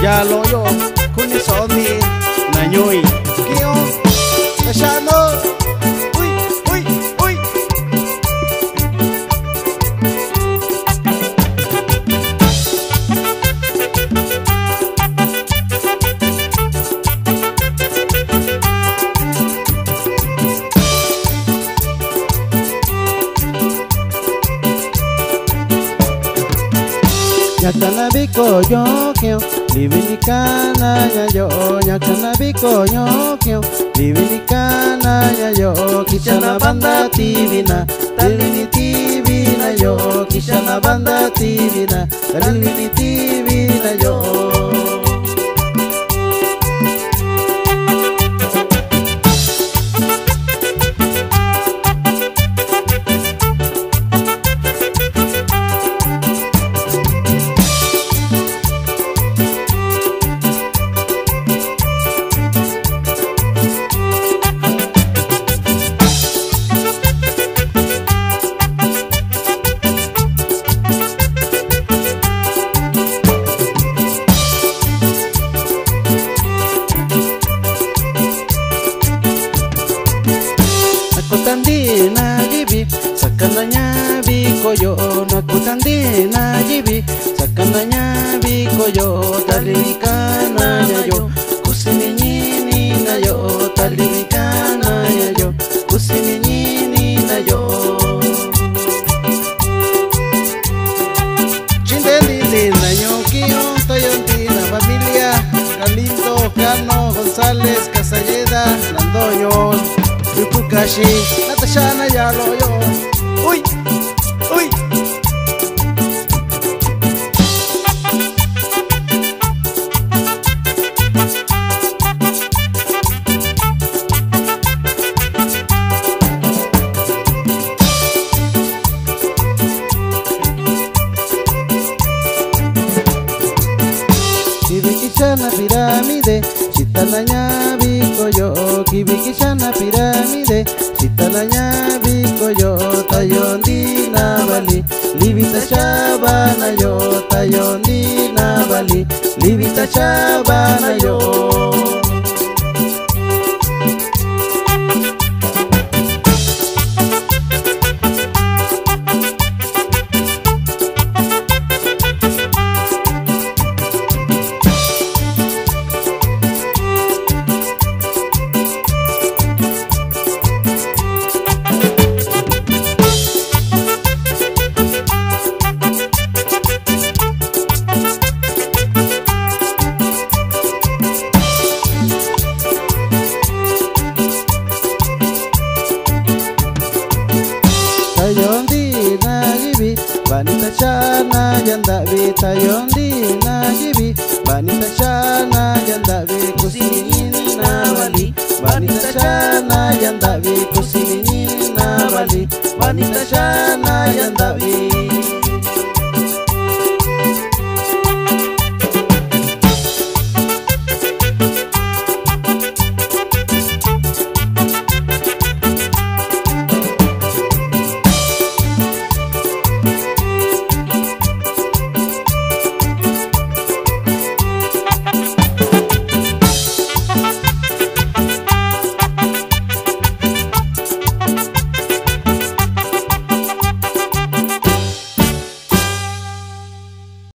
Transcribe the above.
ya lo yo kuni so mi na nyoi kio ta shano uy uy uy Nyakana biko yo kyo Libinikana ya yo Nyakana biko yo kyo Libinikana ya yo Kishana banda tibina Talini tibina yo Kishana banda tibina Talini tibina yo Nakutandina jibi sakananya bikoyo nakutandina jibi sakananya bikoyo talikana yo kusini nyini na yo talikana yo kusini nyini na yo Chindeli na Yonquio Toyontina familia Galindo Cano González Casalleda Landoño Yukukashi Natashana ya lo yo uy uy Kibikishana pirámide Chitananya bikoyo Kibikishana pirámide Chitananya bikoyo Tayondi na bali Libita shabana yo Tayondi na bali Libita shabana yo Tayondi na jibi Vanita shana yandabi Tayondi na jibi Vanita shana yandabi Kusini na bali Vanita shana yandabi Kusini na bali Vanita shana yandabi